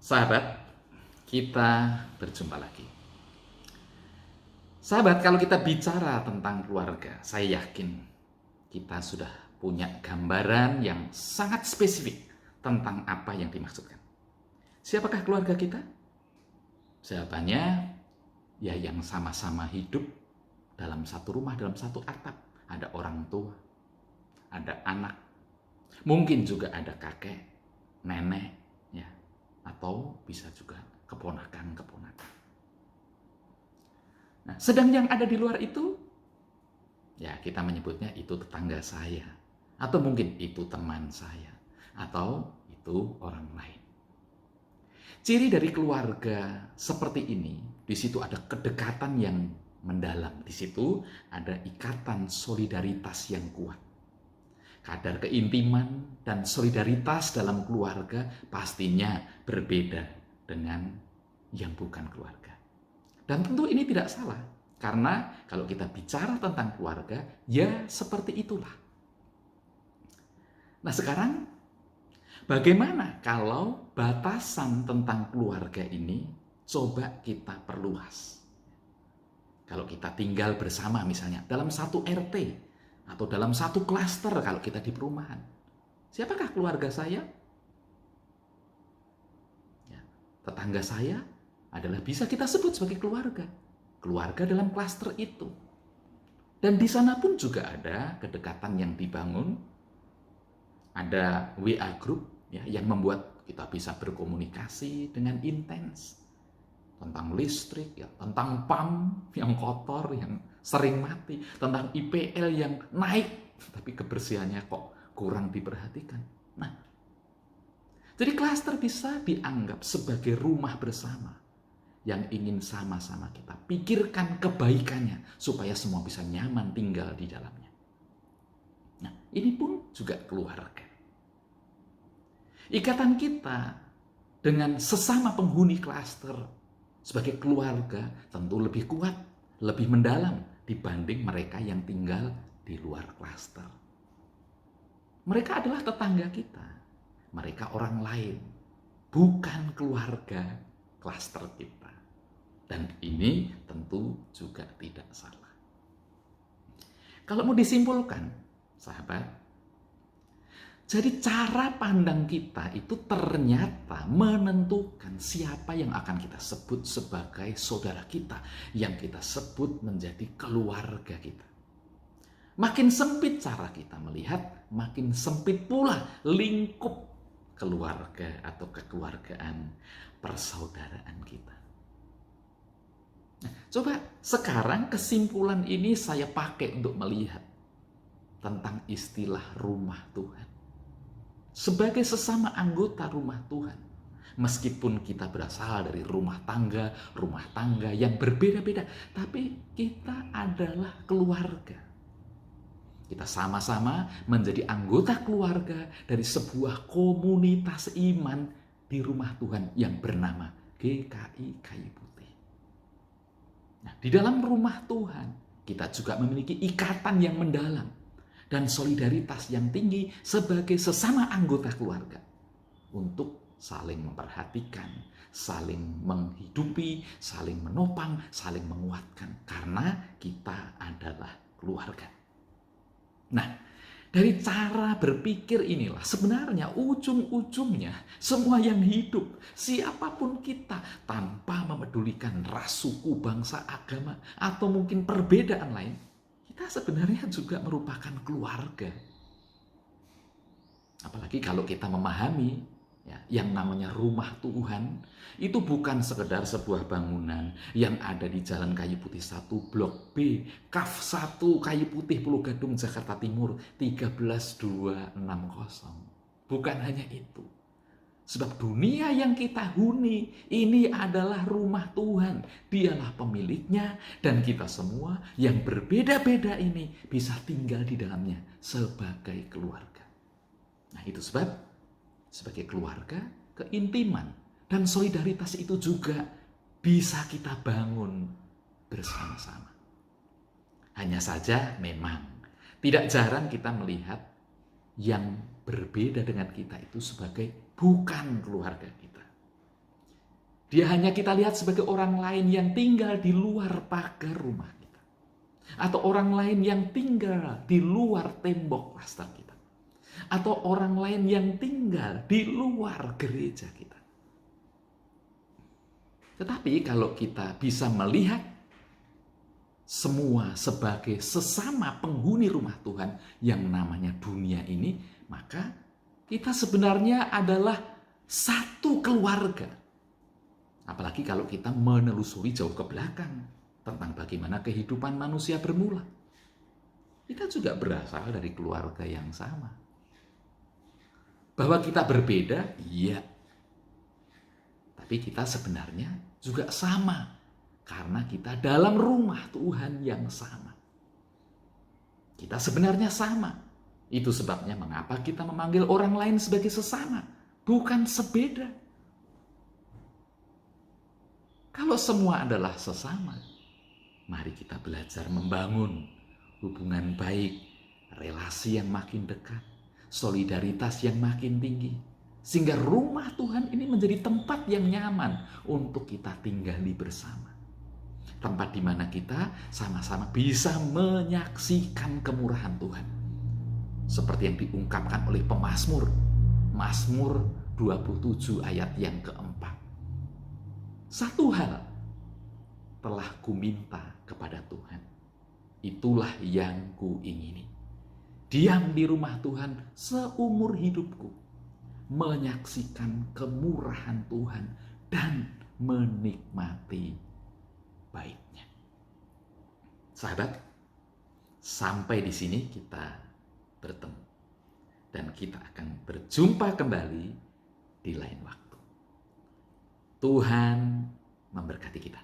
Sahabat, kita berjumpa lagi. Sahabat, kalau kita bicara tentang keluarga, saya yakin kita sudah punya gambaran yang sangat spesifik tentang apa yang dimaksudkan. Siapakah keluarga kita? Jawabannya, ya yang sama-sama hidup dalam satu rumah, dalam satu atap. Ada orang tua, ada anak, mungkin juga ada kakek, nenek, ya, atau bisa juga keponakan-keponakan. Nah, sedang yang ada di luar itu, ya kita menyebutnya itu tetangga saya, atau mungkin itu teman saya, atau itu orang lain. Ciri dari keluarga seperti ini, di situ ada kedekatan yang mendalam, di situ ada ikatan solidaritas yang kuat. Kadar keintiman dan solidaritas dalam keluarga pastinya berbeda dengan yang bukan keluarga. Dan tentu ini tidak salah, karena kalau kita bicara tentang keluarga, ya seperti itulah. Nah sekarang, bagaimana kalau batasan tentang keluarga ini coba kita perluas? Kalau kita tinggal bersama misalnya dalam satu RT, atau dalam satu klaster kalau kita di perumahan. Siapakah keluarga saya? Ya, tetangga saya adalah bisa kita sebut sebagai keluarga. Keluarga dalam klaster itu. Dan di sana pun juga ada kedekatan yang dibangun. Ada WA group ya, yang membuat kita bisa berkomunikasi dengan intens. Tentang listrik, ya, tentang PAM yang kotor, yang sering mati, tentang IPL yang naik, tapi kebersihannya kok kurang diperhatikan. Nah, jadi klaster bisa dianggap sebagai rumah bersama yang ingin sama-sama kita pikirkan kebaikannya supaya semua bisa nyaman tinggal di dalamnya. Nah, ini pun juga keluarga. Ikatan kita dengan sesama penghuni klaster sebagai keluarga tentu lebih kuat, lebih mendalam dibanding mereka yang tinggal di luar klaster. Mereka adalah tetangga kita. Mereka orang lain, bukan keluarga klaster kita. Dan ini tentu juga tidak salah. Kalau mau disimpulkan, sahabat, jadi cara pandang kita itu ternyata menentukan siapa yang akan kita sebut sebagai saudara kita, yang kita sebut menjadi keluarga kita. Makin sempit cara kita melihat, makin sempit pula lingkup keluarga atau kekeluargaan persaudaraan kita. Nah, coba sekarang kesimpulan ini saya pakai untuk melihat tentang istilah rumah Tuhan. Sebagai sesama anggota rumah Tuhan, meskipun kita berasal dari rumah tangga yang berbeda-beda, tapi kita adalah keluarga. Kita sama-sama menjadi anggota keluarga dari sebuah komunitas iman di rumah Tuhan yang bernama GKI Kayu Putih. Nah, di dalam rumah Tuhan, kita juga memiliki ikatan yang mendalam dan solidaritas yang tinggi sebagai sesama anggota keluarga untuk saling memperhatikan, saling menghidupi, saling menopang, saling menguatkan karena kita adalah keluarga. Nah, dari cara berpikir inilah sebenarnya ujung-ujungnya semua yang hidup, siapapun kita, tanpa memedulikan ras, suku, bangsa, agama, atau mungkin perbedaan lain, kita sebenarnya juga merupakan keluarga. Apalagi kalau kita memahami ya, yang namanya rumah Tuhan itu bukan sekedar sebuah bangunan yang ada di Jalan Kayu Putih 1 Blok B, Kaf 1 Kayu Putih Pulau Gadung Jakarta Timur 13260. Bukan hanya itu. Sebab dunia yang kita huni ini adalah rumah Tuhan. Dialah pemiliknya dan kita semua yang berbeda-beda ini bisa tinggal di dalamnya sebagai keluarga. Nah itu sebab sebagai keluarga, keintiman dan solidaritas itu juga bisa kita bangun bersama-sama. Hanya saja memang tidak jarang kita melihat yang berbeda dengan kita itu sebagai bukan keluarga kita. Dia hanya kita lihat sebagai orang lain yang tinggal di luar pagar rumah kita. Atau orang lain yang tinggal di luar tembok klaster kita. Atau orang lain yang tinggal di luar gereja kita. Tetapi kalau kita bisa melihat semua sebagai sesama penghuni rumah Tuhan yang namanya dunia ini, maka kita sebenarnya adalah satu keluarga. Apalagi kalau kita menelusuri jauh ke belakang tentang bagaimana kehidupan manusia bermula. Kita juga berasal dari keluarga yang sama. Bahwa kita berbeda, iya. Tapi kita sebenarnya juga sama. Karena kita dalam rumah Tuhan yang sama. Kita sebenarnya sama. Itu sebabnya mengapa kita memanggil orang lain sebagai sesama, bukan sebeda. Kalau semua adalah sesama, mari kita belajar membangun hubungan baik, relasi yang makin dekat, solidaritas yang makin tinggi. Sehingga rumah Tuhan ini menjadi tempat yang nyaman untuk kita tinggali bersama. Tempat di mana kita sama-sama bisa menyaksikan kemurahan Tuhan. Seperti yang diungkapkan oleh pemazmur, Mazmur 27 ayat yang keempat. Satu hal telah kuminta kepada Tuhan, itulah yang kuingini. Diam di rumah Tuhan seumur hidupku, menyaksikan kemurahan Tuhan dan menikmati baiknya. Sahabat, sampai di sini kita bertemu. Dan kita akan berjumpa kembali di lain waktu. Tuhan memberkati kita.